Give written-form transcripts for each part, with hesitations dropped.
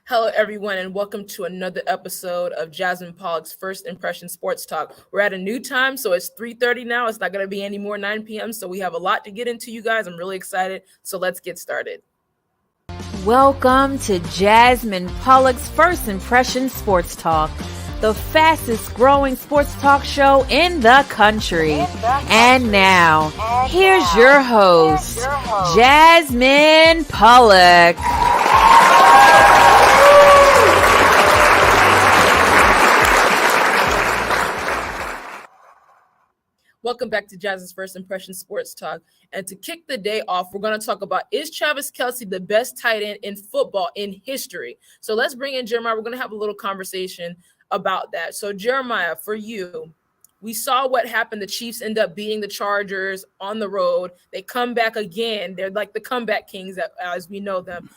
Hello, everyone, and welcome to another episode of Jasmine Pollock's First Impression Sports Talk. We're at a new time, so it's 3:30 now. It's not going to be any more 9 p.m., so we have a lot to get into, you guys. I'm really excited, so let's get started. Welcome to Jasmine Pollock's First Impression Sports Talk, the fastest growing sports talk show in the country. And now, here's your host, Jasmine Pollock. Welcome back to Jazz's First Impression Sports Talk. And to kick the day off, we're going to talk about, is Travis Kelce the best tight end in football in history? So let's bring in Jeremiah. We're going to have a little conversation about that. So Jeremiah, for you, we saw what happened. The Chiefs end up beating the Chargers on the road. They come back again. They're like the comeback kings, as we know them.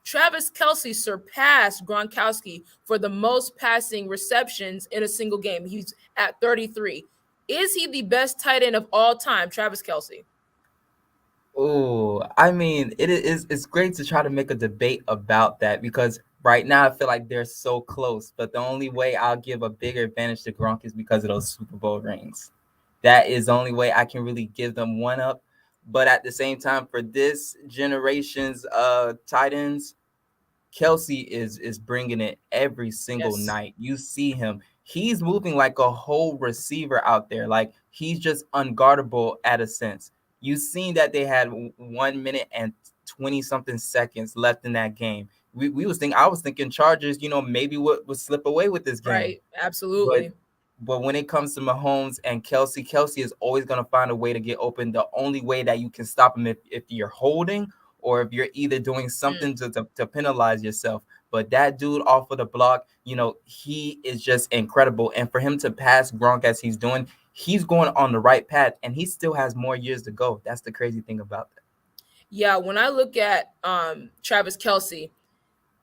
Travis Kelce surpassed Gronkowski for the most passing receptions in a single game. He's at 33. Is he the best tight end of all time, Travis Kelce? Oh, I mean, it's great to try to make a debate about that because right now I feel like they're so close. But the only way I'll give a bigger advantage to Gronk is because of those Super Bowl rings. That is the only way I can really give them one up. But at the same time, for this generation's tight ends, Kelce is bringing it every single night. You see him. He's moving like a whole receiver out there. Like he's just unguardable at a sense. You've seen that they had 1 minute and 20 something seconds left in that game. I was thinking Chargers, maybe would slip away with this game. Right, absolutely. But when it comes to Mahomes and Kelce is always going to find a way to get open. The only way that you can stop him if you're holding or if you're either doing something to penalize yourself. But that dude off of the block, he is just incredible. And for him to pass Gronk as he's doing, he's going on the right path, and he still has more years to go. That's the crazy thing about that. Yeah, when I look at Travis Kelce,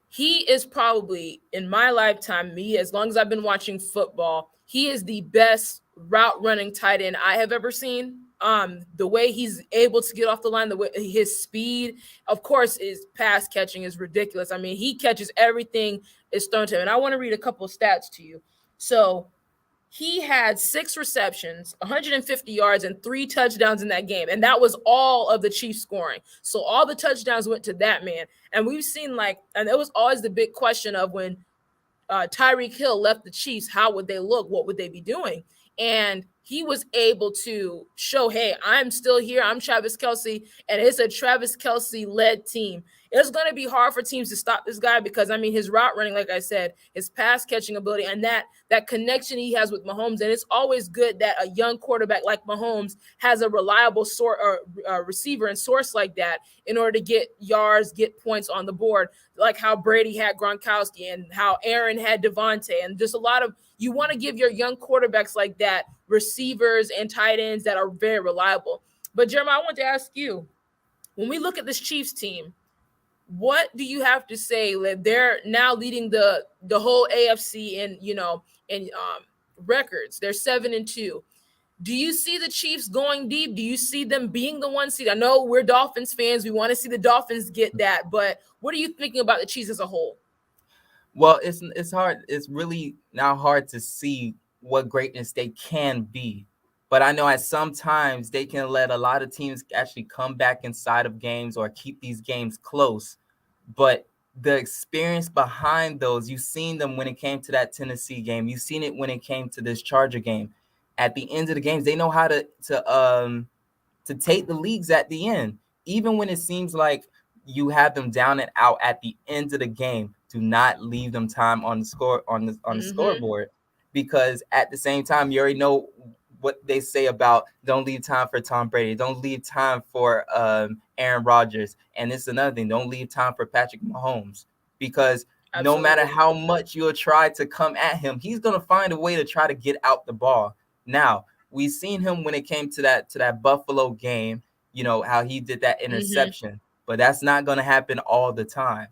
he is probably, in my lifetime, as long as I've been watching football, he is the best route running tight end I have ever seen. The way he's able to get off the line, the way his speed, of course, his pass catching is ridiculous. I mean, he catches everything is thrown to him. And I want to read a couple of stats to you. So he had 6 receptions, 150 yards, and 3 touchdowns in that game. And that was all of the Chiefs scoring. So all the touchdowns went to that man. And we've seen and it was always the big question of when Tyreek Hill left the Chiefs, how would they look? What would they be doing? And he was able to show, hey, I'm still here. I'm Travis Kelce, and it's a Travis Kelce-led team. It's going to be hard for teams to stop this guy because, I mean, his route running, like I said, his pass-catching ability, and that connection he has with Mahomes. And it's always good that a young quarterback like Mahomes has a reliable receiver and source like that in order to get yards, get points on the board, like how Brady had Gronkowski and how Aaron had Devontae, and just a lot of – you want to give your young quarterbacks like that receivers and tight ends that are very reliable. But Jeremiah, I want to ask you, when we look at this Chiefs team, what do you have to say that they're now leading the whole AFC in records? They're 7-2. Do you see the Chiefs going deep? Do you see them being the 1 seed? I know we're Dolphins fans. We want to see the Dolphins get that. But what are you thinking about the Chiefs as a whole? Well, it's hard. It's really now hard to see what greatness they can be. But I know at sometimes they can let a lot of teams actually come back inside of games or keep these games close. But the experience behind those, you've seen them when it came to that Tennessee game. You've seen it when it came to this Charger game. At the end of the games, they know how to take the leagues at the end. Even when it seems like you have them down and out at the end of the game, do not leave them time on the scoreboard, because at the same time you already know what they say about don't leave time for Tom Brady, don't leave time for Aaron Rodgers, and it's another thing, don't leave time for Patrick Mahomes, because no matter how much you'll try to come at him, he's gonna find a way to try to get out the ball. Now we've seen him when it came to that Buffalo game, how he did that interception, but that's not gonna happen all the time.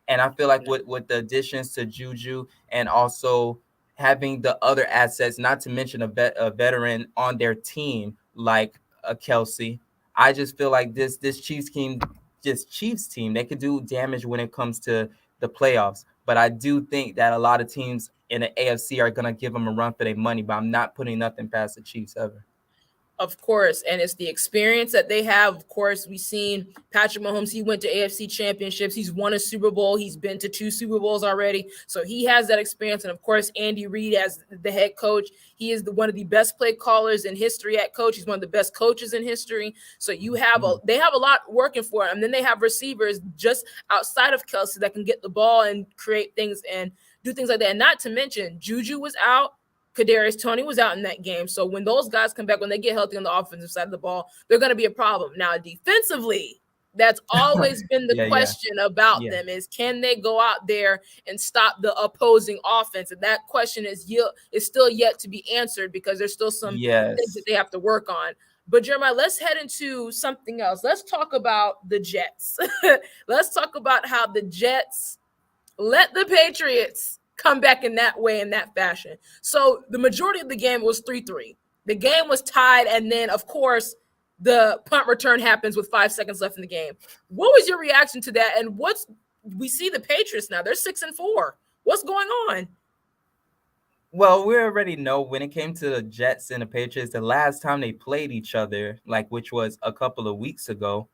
And I feel like with the additions to Juju and also having the other assets, not to mention a veteran on their team like a Kelce, I just feel like this Chiefs team, they could do damage when it comes to the playoffs. But I do think that a lot of teams in the AFC are going to give them a run for their money, but I'm not putting nothing past the Chiefs ever. Of course, and it's the experience that they have. Of course, we've seen Patrick Mahomes. He went to AFC championships. He's won a Super Bowl. He's been to 2 Super Bowls already. So he has that experience. And of course, Andy Reid as the head coach, he is one of the best play callers in history at coach. He's one of the best coaches in history. So they have a lot working for him. And then they have receivers just outside of Kelsey that can get the ball and create things and do things like that. And not to mention, Juju was out. Kadarius Toney was out in that game. So when those guys come back, when they get healthy on the offensive side of the ball, they're going to be a problem. Now, defensively, that's always been the question about them is can they go out there and stop the opposing offense? And that question is still yet to be answered because there's still some things that they have to work on. But Jeremiah, let's head into something else. Let's talk about the Jets. Let's talk about how the Jets let the Patriots come back in that way, in that fashion. So the majority of the game was 3-3. The game was tied, and then, of course, the punt return happens with 5 seconds left in the game. What was your reaction to that? And we see the Patriots now. They're 6-4. What's going on? Well, we already know when it came to the Jets and the Patriots, the last time they played each other, which was a couple of weeks ago,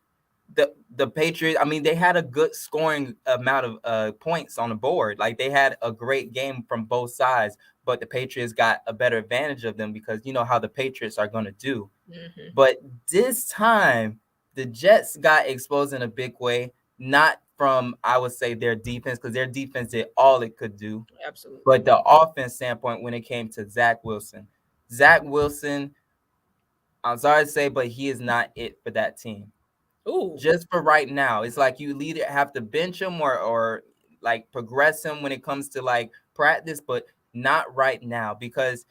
the Patriots, I mean, they had a good scoring amount of points on the board. Like, they had a great game from both sides, but the Patriots got a better advantage of them because you know how the Patriots are going to do. Mm-hmm. But this time, the Jets got exposed in a big way, not from, I would say, their defense, because their defense did all it could do. Absolutely. But the offense standpoint, when it came to Zach Wilson, I'm sorry to say, but he is not it for that team. Ooh. Just for right now, it's like you either have to bench him or like progress him when it comes to like practice, but not right now because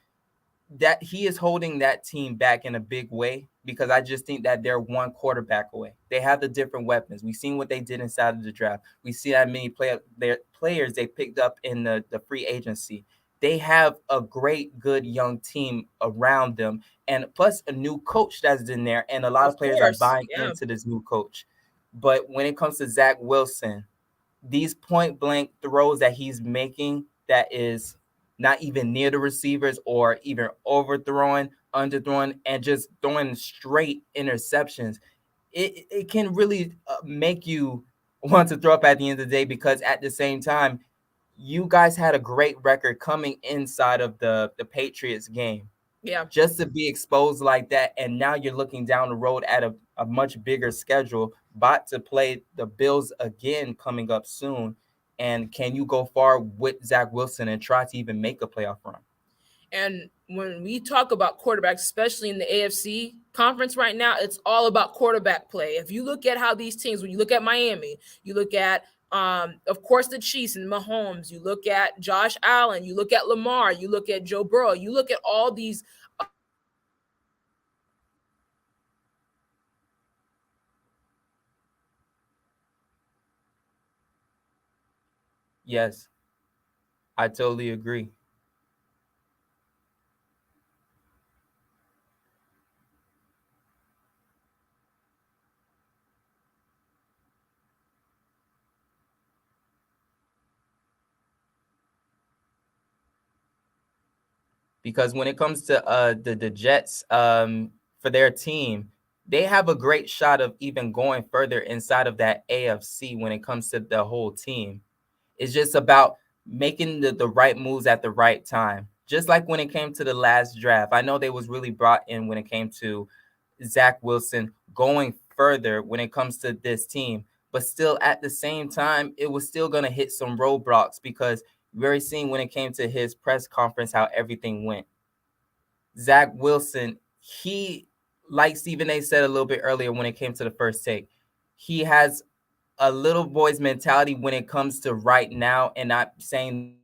that he is holding that team back in a big way because I just think that they're one quarterback away. They have the different weapons. We've seen what they did inside of the draft. We see how many players they picked up in the free agency. They have a great, good young team around them. And plus a new coach that's in there. And a lot of players are buying into this new coach. But when it comes to Zach Wilson, these point blank throws that he's making that is not even near the receivers or even overthrowing, underthrowing, and just throwing straight interceptions, it can really make you want to throw up at the end of the day because at the same time, you guys had a great record coming inside of the Patriots game. Yeah. Just to be exposed like that, and now you're looking down the road at a much bigger schedule, about to play the Bills again coming up soon. And can you go far with Zach Wilson and try to even make a playoff run? And when we talk about quarterbacks, especially in the AFC conference right now, it's all about quarterback play. If you look at how these teams, when you look at Miami, you look at of course, the Chiefs and Mahomes. You look at Josh Allen. You look at Lamar. You look at Joe Burrow. You look at all these. Yes, I totally agree. Because when it comes to the Jets for their team, they have a great shot of even going further inside of that AFC when it comes to the whole team. It's just about making the right moves at the right time. Just like when it came to the last draft. I know they was really brought in when it came to Zach Wilson going further when it comes to this team. But still, at the same time, it was still going to hit some roadblocks because we already seen when it came to his press conference how everything went. Zach Wilson, he, like Stephen A said a little bit earlier when it came to the first take, he has a little boy's mentality when it comes to right now and not saying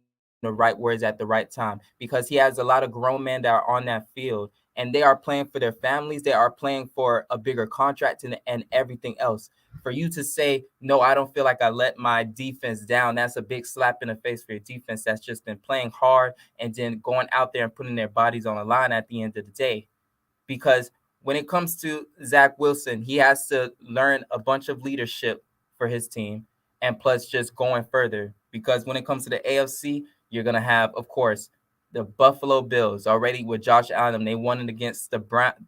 the right words at the right time because he has a lot of grown men that are on that field and they are playing for their families. They are playing for a bigger contract and everything else. For you to say, no, I don't feel like I let my defense down, that's a big slap in the face for your defense that's just been playing hard and then going out there and putting their bodies on the line at the end of the day. Because when it comes to Zach Wilson, he has to learn a bunch of leadership for his team and plus just going further because when it comes to the AFC, you're going to have, of course, the Buffalo Bills already with Josh Allen. They won it against the Browns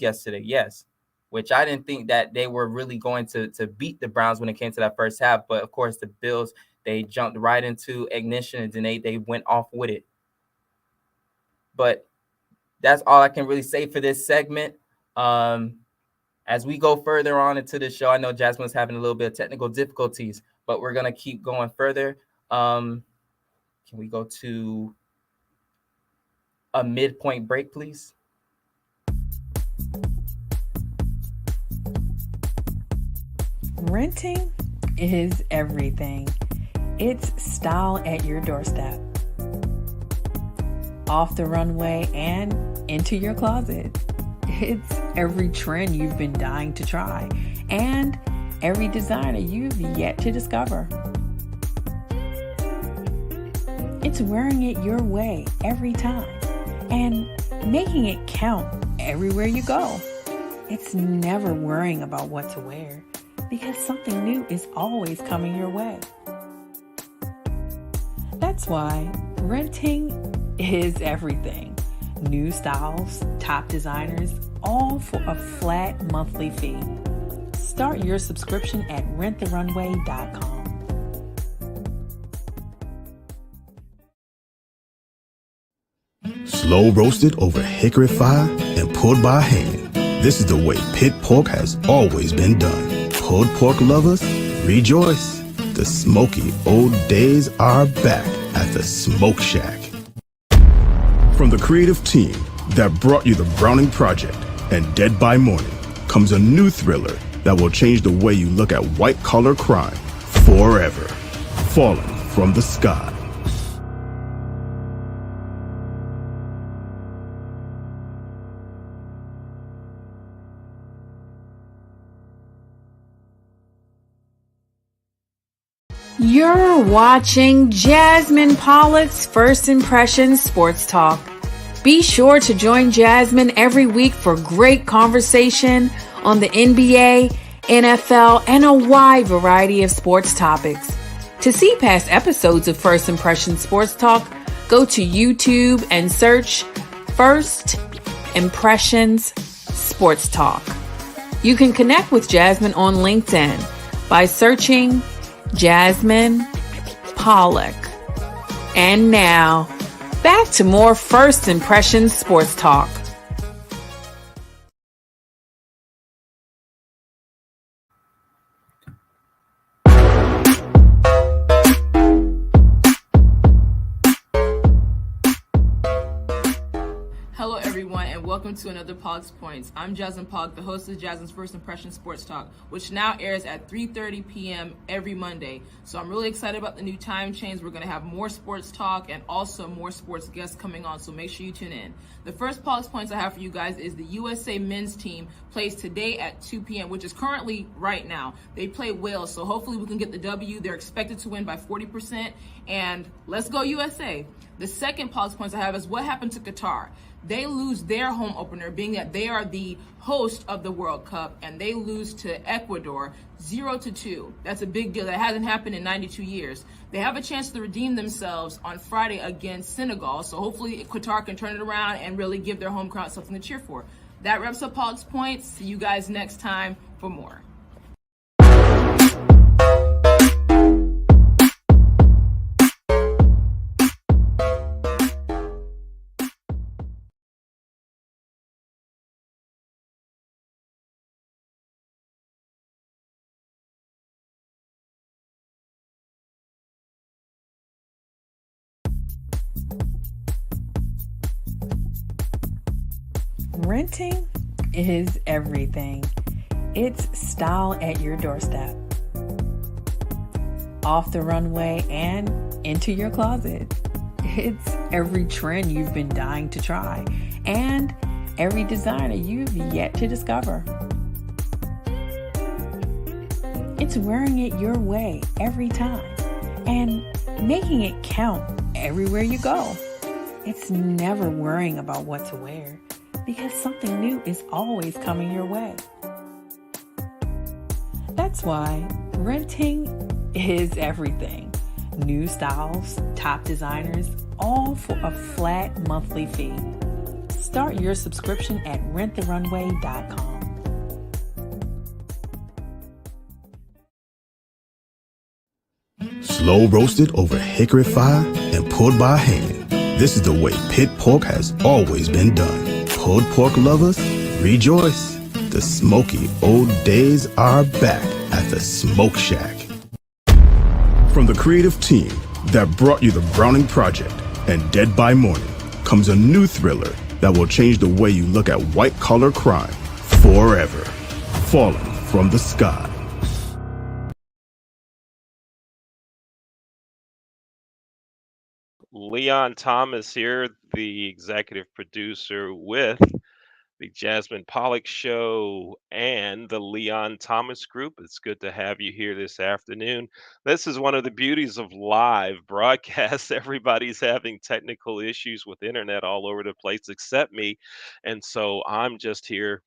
yesterday, yes, which I didn't think that they were really going to beat the Browns when it came to that first half. But, of course, the Bills, they jumped right into ignition, and then they went off with it. But that's all I can really say for this segment. As we go further on into the show, I know Jasmine's having a little bit of technical difficulties, but we're going to keep going further. Can we go to a midpoint break, please? Renting is everything. It's style at your doorstep, off the runway and into your closet. It's every trend you've been dying to try and every designer you've yet to discover. It's wearing it your way every time and making it count everywhere you go. It's never worrying about what to wear because something new is always coming your way. That's why renting is everything. New styles, top designers, all for a flat monthly fee. Start your subscription at renttherunway.com. Slow roasted over hickory fire and pulled by hand. This is the way pit pork has always been done. Pulled pork lovers, rejoice. The smoky old days are back at the Smoke Shack. From the creative team that brought you The Browning Project and Dead by Morning comes a new thriller that will change the way you look at white-collar crime forever. Falling from the Sky. You're watching Jasmine Pollock's First Impressions Sports Talk. Be sure to join Jasmine every week for great conversation on the NBA, NFL, and a wide variety of sports topics. To see past episodes of First Impressions Sports Talk, go to YouTube and search First Impressions Sports Talk. You can connect with Jasmine on LinkedIn by searching Jasmine Pollock. And now, back to more First Impressions Sports Talk. Hello, everyone, and welcome to another Pogs Points. I'm Jasmine Pog, the host of Jasmine's First Impression Sports Talk, which now airs at 3:30 p.m. every Monday. So I'm really excited about the new time change. We're going to have more sports talk and also more sports guests coming on, so make sure you tune in. The first Pogs Points I have for you guys is the USA men's team plays today at 2 p.m., which is currently right now. They play Wales, so hopefully we can get the W. They're expected to win by 40%, and let's go USA. The second Pogs Points I have is what happened to Qatar. They lose their home opener, being that they are the host of the World Cup, and they lose to Ecuador 0-2. That's a big deal. That hasn't happened in 92 years. They have a chance to redeem themselves on Friday against Senegal, so hopefully Qatar can turn it around and really give their home crowd something to cheer for. That wraps up Pogs Points. See you guys next time for more. Renting is everything. It's style at your doorstep, off the runway and into your closet. It's every trend you've been dying to try and every designer you've yet to discover. It's wearing it your way every time and making it count everywhere you go. It's never worrying about what to wear because something new is always coming your way. That's why renting is everything. New styles, top designers, all for a flat monthly fee. Start your subscription at renttherunway.com. Slow roasted over hickory fire and pulled by hand. This is the way pit pork has always been done. Pulled pork lovers, rejoice. The smoky old days are back at the Smoke Shack. From the creative team that brought you The Browning Project and Dead by Morning comes a new thriller that will change the way you look at white-collar crime forever. Falling from the Sky. Leon Thomas here, the executive producer with the Jasmine Pollock Show and the Leon Thomas Group. It's good to have you here this afternoon. This is one of the beauties of live broadcasts. Everybody's having technical issues with internet all over the place except me. And so I'm just here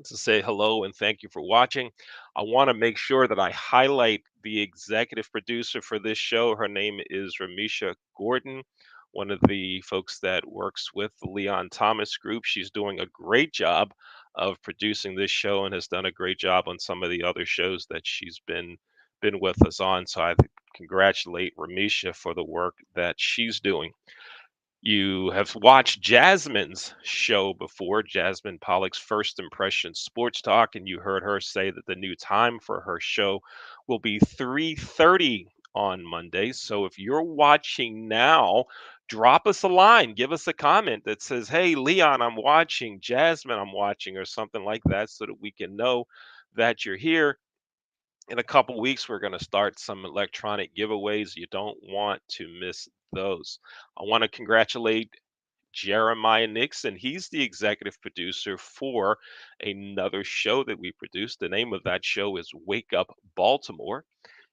to say hello and thank you for watching. I want to make sure that I highlight the executive producer for this show. Her name is Ramisha Gordon, one of the folks that works with the Leon Thomas Group. She's doing a great job of producing this show and has done a great job on some of the other shows that she's been with us on. So I congratulate Ramisha for the work that she's doing. You have watched Jasmine's show before, Jasmine Pollock's First Impression Sports Talk, and you heard her say that the new time for her show will be 3:30 on Monday. So if you're watching now, drop us a line, give us a comment that says, "Hey, Leon, I'm watching, Jasmine, I'm watching," or something like that, so that we can know that you're here. In a couple weeks, we're going to start some electronic giveaways. You don't want to miss those. I want to congratulate Jeremiah Nixon. He's the executive producer for another show that we produced. The name of that show is Wake Up Baltimore.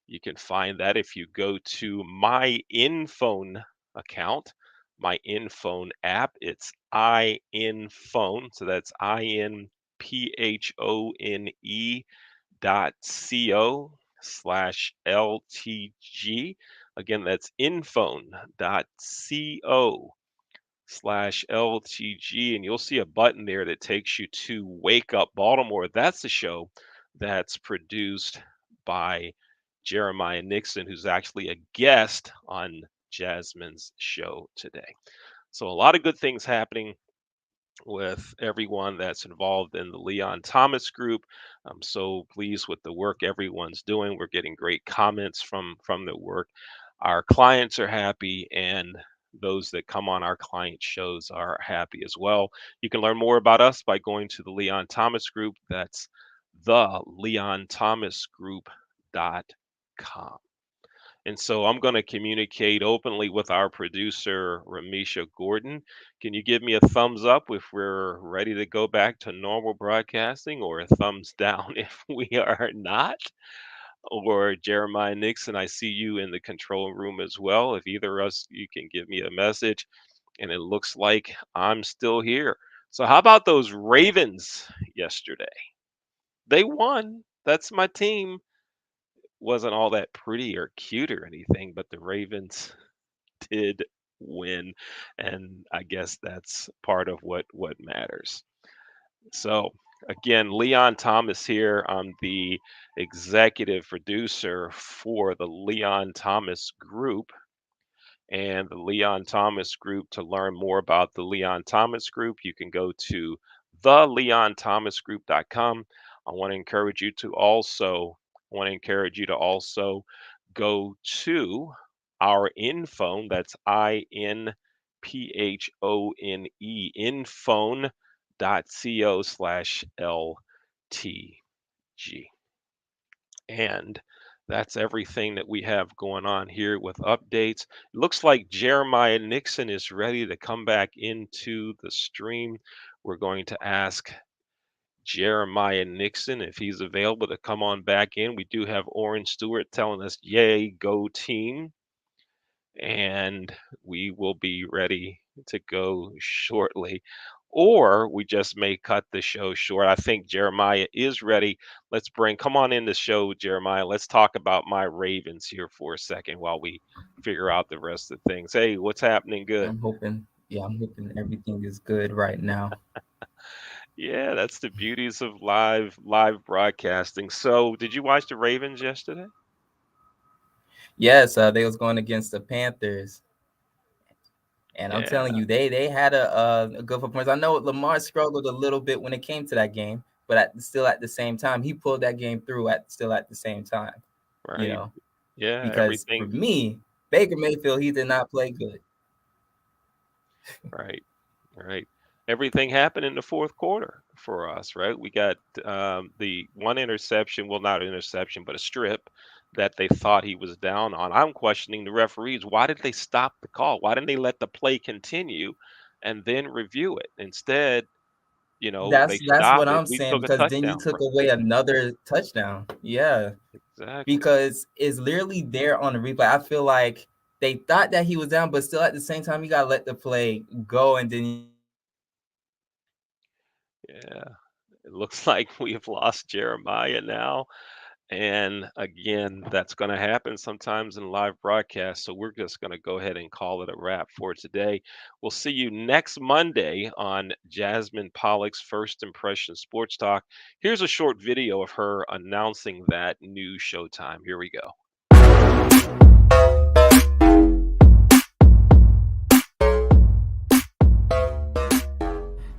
You can find that if you go to my InPhone account, my InPhone app. It's iInPhone. So that's inphone.co/LTG. Again, that's inphone.co/LTG, and you'll see a button there that takes you to Wake Up Baltimore. That's the show that's produced by Jeremiah Nixon, who's actually a guest on Jasmine's show today. So, a lot of good things happening with everyone that's involved in the Leon Thomas Group. I'm so pleased with the work everyone's doing. We're getting great comments from the work. Our clients are happy, and those that come on our client shows are happy as well. You can learn more about us by going to the Leon Thomas Group. That's the leonthomasgroup.com. And so I'm going to communicate openly with our producer, Ramisha Gordon. Can you give me a thumbs up if we're ready to go back to normal broadcasting, or a thumbs down if we are not? Or Jeremiah Nixon, I see you in the control room as well. If either of us, you can give me a message. And it looks like I'm still here. So, how about those Ravens yesterday? They won. That's my team. Wasn't all that pretty or cute or anything, but the Ravens did win, and I guess that's part of what matters. So again, Leon Thomas here. I'm the executive producer for the Leon Thomas Group. And the Leon Thomas Group, to learn more about the Leon Thomas Group, you can go to theleonthomasgroup.com. I want to encourage you to also go to our InPhone. That's INPHONE, inphone.co/LTG. And that's everything that we have going on here with updates. It looks like Jeremiah Nixon is ready to come back into the stream. We're going to ask Jeremiah Nixon if he's available to come on back in. We do have Oren Stewart telling us, "Yay, go team." And we will be ready to go shortly, or we just may cut the show short. I think Jeremiah is ready. Come on in the show, Jeremiah. Let's talk about my Ravens here for a second while we figure out the rest of things. Hey, what's happening? Good. I'm hoping everything is good right now. Yeah, that's the beauties of live broadcasting. So, did you watch the Ravens yesterday? Yes, they was going against the Panthers, and I'm Yeah, telling you, they had a good performance. I know Lamar struggled a little bit when it came to that game, but still at the same time, he pulled that game through at the same time. You right. know, Yeah, because for everything. me, Baker Mayfield, he did not play good. Right, right. Everything happened in the fourth quarter for us, right? We got the one interception, well, not an interception, but a strip that they thought he was down on. I'm questioning the referees. Why did they stop the call? Why didn't they let the play continue and then review it? Instead, they That's what stopped it. I'm We saying, took a because then you touchdown. took away another touchdown. Yeah, Exactly. because it's literally there on the replay. I feel like they thought that he was down, but still at the same time, you gotta let the play go, and then Yeah. It looks like we have lost Jeremiah now. And again, that's going to happen sometimes in live broadcast. So we're just going to go ahead and call it a wrap for today. We'll see you next Monday on Jasmine Pollock's First Impression Sports Talk. Here's a short video of her announcing that new showtime. Here we go.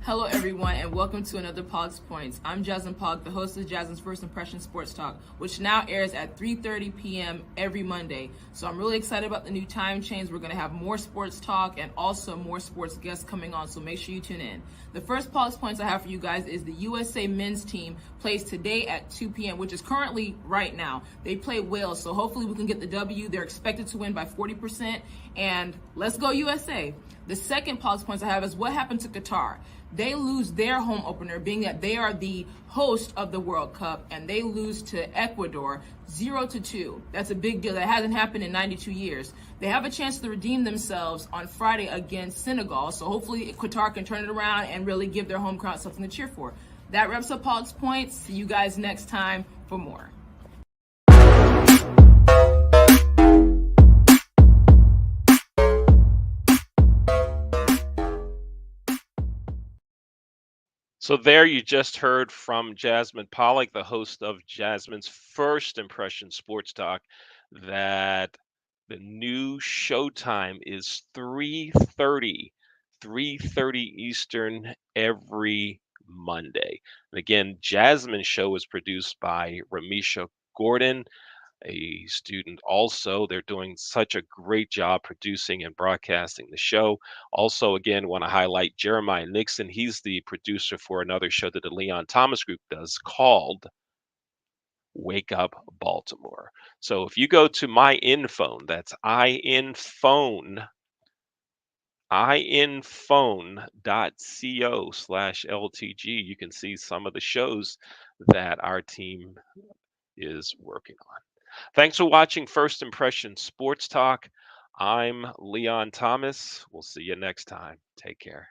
Hello, everyone, and welcome to another Pogs Points. I'm Jasmine Pog, the host of Jasmine's First Impression Sports Talk, which now airs at 3:30 p.m. every Monday. So I'm really excited about the new time change. We're going to have more sports talk and also more sports guests coming on, so make sure you tune in. The first Pogs Points I have for you guys is the USA men's team plays today at 2 p.m., which is currently right now. They play Wales, so hopefully we can get the W. They're expected to win by 40%, and let's go USA. The second Pogs Points I have is what happened to Qatar. They lose their home opener, being that they are the host of the World Cup, and they lose to Ecuador 0-2. That's a big deal. That hasn't happened in 92 years. They have a chance to redeem themselves on Friday against Senegal, so hopefully Qatar can turn it around and really give their home crowd something to cheer for. That wraps up Pogs Points. See you guys next time for more. So there you just heard from Jasmine Pollock, the host of Jasmine's First Impression Sports Talk, that the new showtime is 3:30 Eastern every Monday. And again, Jasmine's show is produced by Ramisha Gordon, a student also. They're doing such a great job producing and broadcasting the show. Also, again, want to highlight Jeremiah Nixon. He's the producer for another show that the Leon Thomas Group does called Wake Up Baltimore. So if you go to my infone, that's inphone.co/LTG, you can see some of the shows that our team is working on. Thanks for watching First Impression Sports Talk. I'm Leon Thomas. We'll see you next time. Take care.